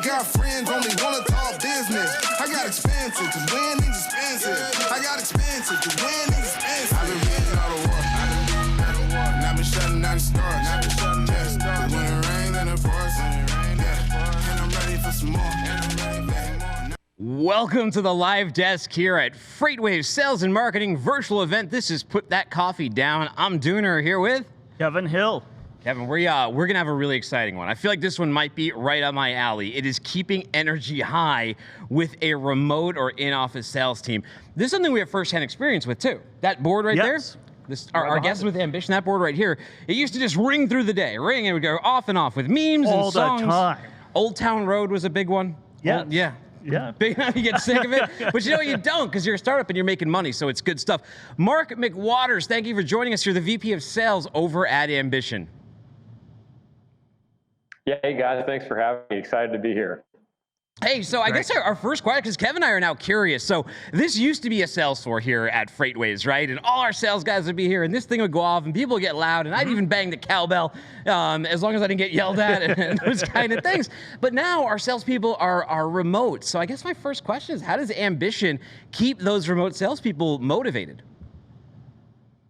got friends, only wanna talk business. I got expensive, cause winning's expensive. I got expensive, cause winning's expensive. I've been reading all the war. And I've been shutting down the stars. When it rains and it pours. And I'm ready for some more. Welcome to the live desk here at Freightwaves Sales and Marketing virtual event. This is Put That Coffee Down. I'm Dooner here with Kevin Hill. Kevin. We're gonna have a really exciting one. I feel like this one might be right up my alley. It is keeping energy high with a remote or in-office sales team. This is something we have firsthand experience with too. That board right there. Our guests with Ambition, that board right here, it used to just ring through the day. Ring, and it would go off and off with memes and songs. All the time. Old Town Road was a big one. Yes. Yeah. Big enough you get sick of it. But you know you don't, because you're a startup and you're making money, so it's good stuff. Mark McWatters, thank you for joining us. You're the VP of Sales over at Ambition. Yeah, hey guys, thanks for having me. Excited to be here. Hey, so I guess our first question, because Kevin and I are now curious. So this used to be a sales floor here at Freightwaves, right? And all our sales guys would be here, and this thing would go off, and people would get loud, and I'd even bang the cowbell, as long as I didn't get yelled at and those kind of things. But now our salespeople are remote. So I guess my first question is, how does Ambition keep those remote salespeople motivated?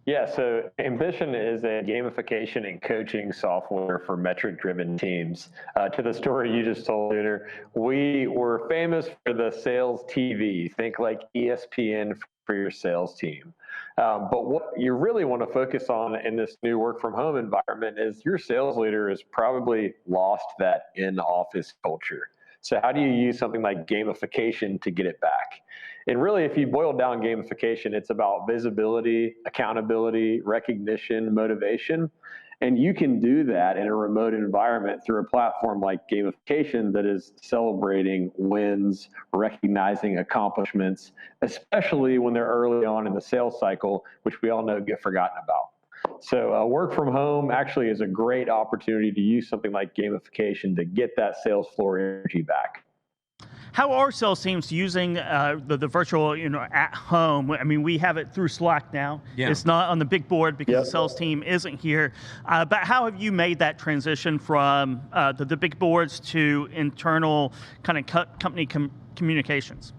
Yeah, so Ambition is a gamification and coaching software for metric-driven teams. To the story you just told, Dooner, we were famous for the sales TV. Think like ESPN for your sales team. But what you really want to focus on in this new work-from-home environment is your sales leader has probably lost that in-office culture. So how do you use something like gamification to get it back? And really, if you boil down gamification, it's about visibility, accountability, recognition, motivation. And you can do that in a remote environment through a platform like gamification that is celebrating wins, recognizing accomplishments, especially when they're early on in the sales cycle, which we all know get forgotten about. So work from home actually is a great opportunity to use something like gamification to get that sales floor energy back. How are sales teams using the virtual, at home? I mean, we have it through Slack now. Yeah. It's not on the big board because the sales team isn't here. But how have you made that transition from the big boards to internal kind of company communications?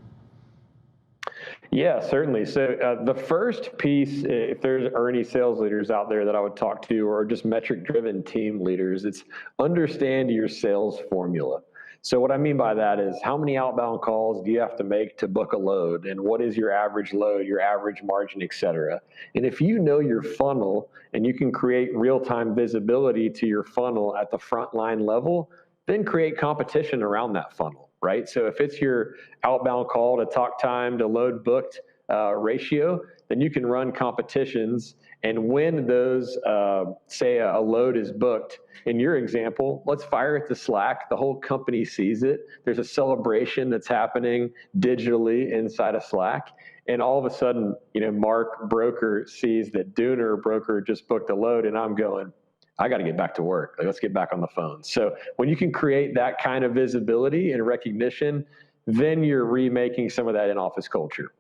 Yeah, certainly. So the first piece, if there are any sales leaders out there that I would talk to, or just metric-driven team leaders, it's understand your sales formula. So what I mean by that is, how many outbound calls do you have to make to book a load, and what is your average load, your average margin, et cetera? And if you know your funnel and you can create real-time visibility to your funnel at the frontline level, then create competition around that funnel, right? So if it's your outbound call to talk time to load booked ratio, then you can run competitions. And when those, say a load is booked, in your example, let's fire it to Slack. The whole company sees it. There's a celebration that's happening digitally inside of Slack. And all of a sudden, Mark broker sees that Dooner broker just booked a load, and I'm going, I got to get back to work. Let's get back on the phone. So when you can create that kind of visibility and recognition, then you're remaking some of that in-office culture.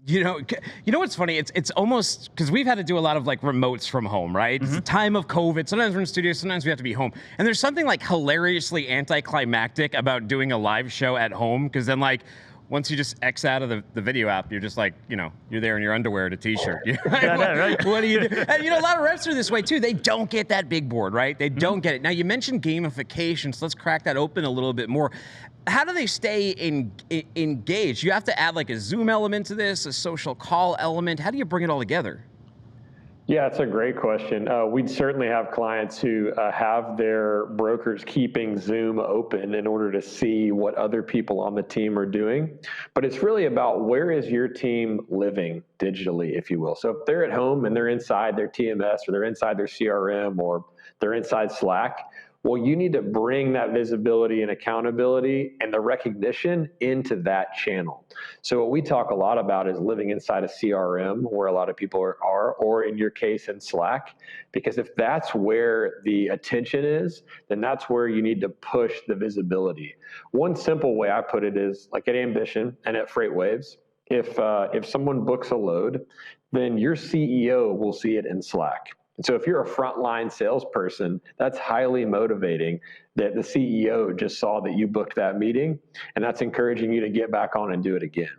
You know what's funny? It's almost, because we've had to do a lot of like remotes from home, right? It's the time of COVID. Sometimes we're in studio, sometimes we have to be home. And there's something like hilariously anticlimactic about doing a live show at home, because then like, once you just X out of the video app, you're just like, you're there in your underwear and a t-shirt. Right? What do you do? And a lot of reps are this way too. They don't get that big board, right? They don't get it. Now you mentioned gamification, so let's crack that open a little bit more. How do they stay engaged? You have to add like a Zoom element to this, a social call element. How do you bring it all together? Yeah, it's a great question. We'd certainly have clients who have their brokers keeping Zoom open in order to see what other people on the team are doing. But it's really about, where is your team living digitally, if you will. So if they're at home and they're inside their TMS, or they're inside their CRM, or they're inside Slack, well, you need to bring that visibility and accountability and the recognition into that channel. So what we talk a lot about is living inside a CRM, where a lot of people are, or in your case in Slack, because if that's where the attention is, then that's where you need to push the visibility. One simple way I put it is, like at Ambition and at Freightwaves, if someone books a load, then your CEO will see it in Slack. And so if you're a frontline salesperson, that's highly motivating that the CEO just saw that you booked that meeting, and that's encouraging you to get back on and do it again.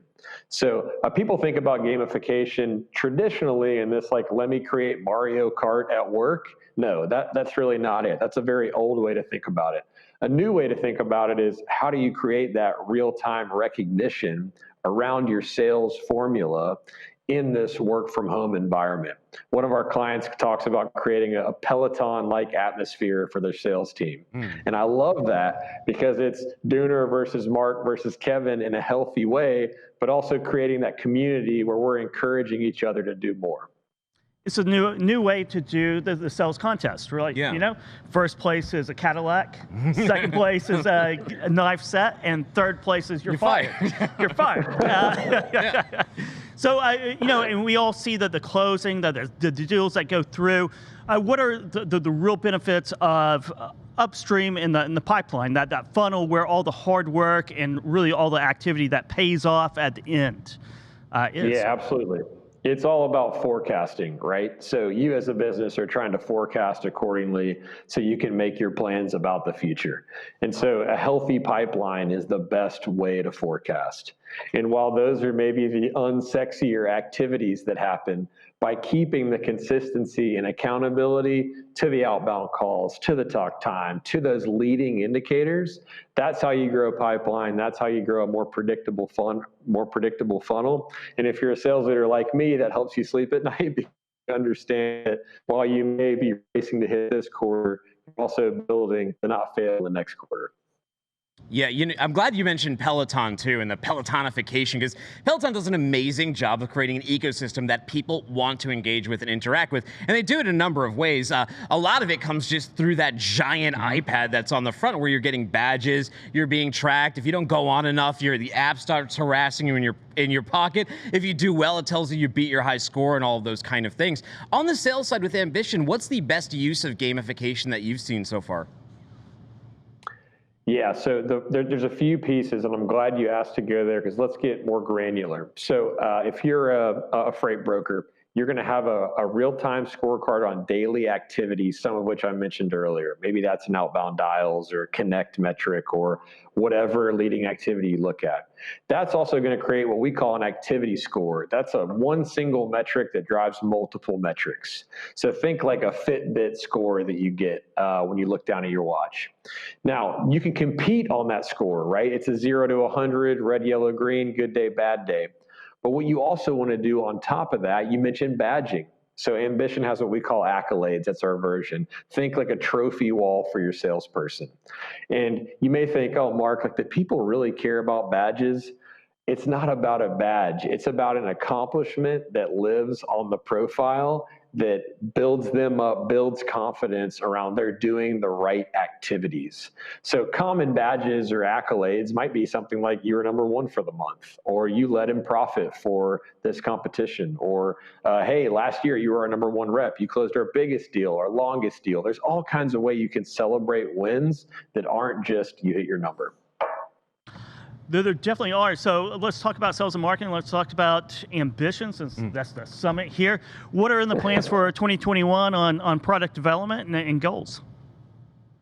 So people think about gamification traditionally in this, like, let me create Mario Kart at work. No, that's really not it. That's a very old way to think about it. A new way to think about it is, how do you create that real-time recognition around your sales formula in this work from home environment? One of our clients talks about creating a Peloton-like atmosphere for their sales team. And I love that because it's Dooner versus Mark versus Kevin in a healthy way, but also creating that community where we're encouraging each other to do more. It's a new way to do the sales contest, really. Yeah. You know, first place is a Cadillac, second place is a knife set, and third place is you're fired. You're fired. So, you know, and we all see that the closing, the deals that go through. What are the real benefits of upstream in the pipeline, that funnel where all the hard work and really all the activity that pays off at the end is? Yeah, absolutely. It's all about forecasting, right? So you as a business are trying to forecast accordingly so you can make your plans about the future. And so a healthy pipeline is the best way to forecast. And while those are maybe the unsexier activities that happen, by keeping the consistency and accountability to the outbound calls, to the talk time, to those leading indicators, that's how you grow a pipeline. That's how you grow a more predictable funnel. And if you're a sales leader like me, that helps you sleep at night, because you understand that while you may be racing to hit this quarter, you're also building to not fail in the next quarter. Yeah, I'm glad you mentioned Peloton too, and the Pelotonification, because Peloton does an amazing job of creating an ecosystem that people want to engage with and interact with, and they do it in a number of ways. A lot of it comes just through that giant iPad that's on the front, where you're getting badges, you're being tracked. If you don't go on enough, the app starts harassing you in your pocket. If you do well, it tells you beat your high score and all of those kind of things. On the sales side with Ambition, what's the best use of gamification that you've seen so far? Yeah, so there's a few pieces, and I'm glad you asked to go there, because let's get more granular. So if you're a freight broker, you're going to have a real-time scorecard on daily activities, some of which I mentioned earlier. Maybe that's an outbound dials or connect metric or whatever leading activity you look at. That's also going to create what we call an activity score. That's one single metric that drives multiple metrics. So think like a Fitbit score that you get when you look down at your watch. Now, you can compete on that score, right? It's a 0 to 100, red, yellow, green, good day, bad day. But what you also want to do on top of that, you mentioned badging. So Ambition has what we call accolades. That's our version. Think like a trophy wall for your salesperson. And you may think, oh, Mark, like, do people really care about badges? It's not about a badge. It's about an accomplishment that lives on the profile, that builds them up, builds confidence around they're doing the right activities. So common badges or accolades might be something like you were #1 for the month, or you led in profit for this competition, or hey, last year you were our #1 rep, you closed our biggest deal, our longest deal. There's all kinds of ways you can celebrate wins that aren't just you hit your number. There definitely are. So let's talk about sales and marketing. Let's talk about Ambition, since that's the summit here. What are in the plans for 2021 on product development and goals?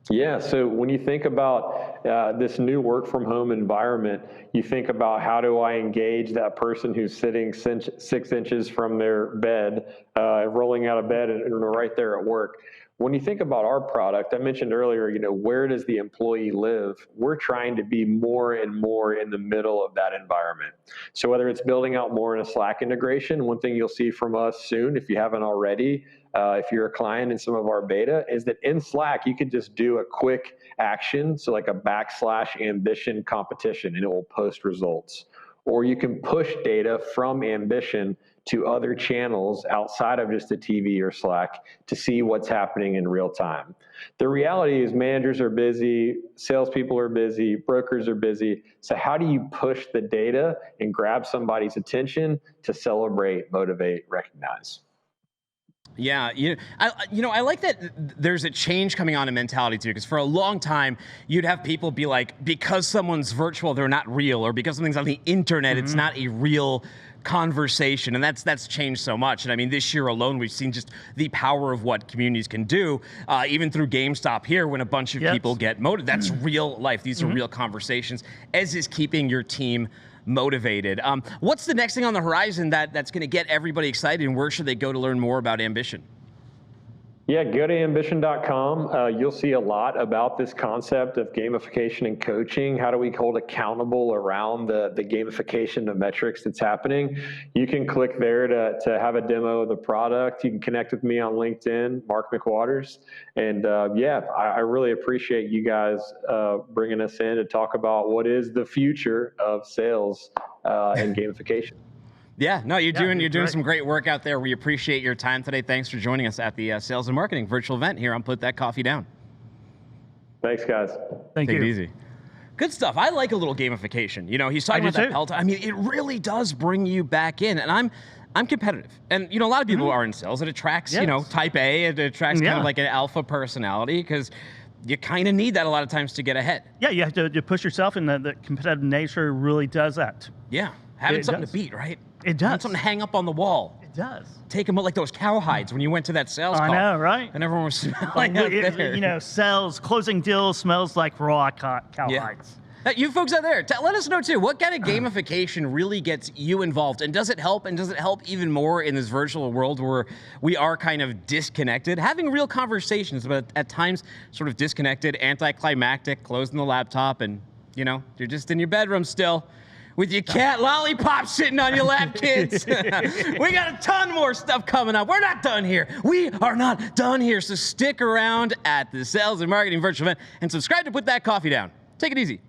Yeah, so when you think about this new work from home environment, you think about, how do I engage that person who's sitting 6 inches from their bed, rolling out of bed and right there at work? When you think about our product, I mentioned earlier, where does the employee live? We're trying to be more and more in the middle of that environment. So whether it's building out more in a Slack integration, one thing you'll see from us soon, if you haven't already, if you're a client in some of our beta, is that in Slack, you could just do a quick action, so like a /Ambition competition, and it will post results. Or you can push data from Ambition to other channels outside of just the TV or Slack to see what's happening in real time. The reality is managers are busy, salespeople are busy, brokers are busy. So how do you push the data and grab somebody's attention to celebrate, motivate, recognize? Yeah, I like that there's a change coming on in mentality too, because for a long time, you'd have people be like, because someone's virtual, they're not real, or because something's on the internet, it's not a real conversation, and that's changed so much. And I mean, this year alone, we've seen just the power of what communities can do, even through GameStop here, when a bunch of people get motivated. That's real life. These are real conversations, as is keeping your team motivated. What's the next thing on the horizon that's going to get everybody excited, and where should they go to learn more about Ambition? Yeah, go to ambition.com. You'll see a lot about this concept of gamification and coaching. How do we hold accountable around the gamification of metrics that's happening? You can click there to have a demo of the product. You can connect with me on LinkedIn, Mark McWatters. And I really appreciate you guys bringing us in to talk about what is the future of sales and gamification. Yeah, no, you're doing some great work out there. We appreciate your time today. Thanks for joining us at the Sales and Marketing virtual event here on Put That Coffee Down. Thanks, guys. Thank you. Take it easy. Good stuff. I like a little gamification. You know, he's talking about that Peloton. I mean, it really does bring you back in, and I'm competitive. And, you know, a lot of people are in sales. It attracts, you know, type A. It attracts kind of like an alpha personality, because you kind of need that a lot of times to get ahead. Yeah, you have to push yourself, and the competitive nature really does that. Yeah, having something to beat, right? It does. Something to hang up on the wall. It does. Take them like those cow hides when you went to that sales call. I know, right? And everyone was smelling out there. You know, closing deals smells like raw cow hides. You folks out there, let us know too. What kind of gamification really gets you involved? And does it help? And does it help even more in this virtual world where we are kind of disconnected? Having real conversations, but at times sort of disconnected, anticlimactic, closing the laptop, and, you know, you're just in your bedroom still with your cat lollipop sitting on your lap, kids. We got a ton more stuff coming up. We're not done here. We are not done here. So stick around at the Sales and Marketing virtual event and subscribe to Put That Coffee Down. Take it easy.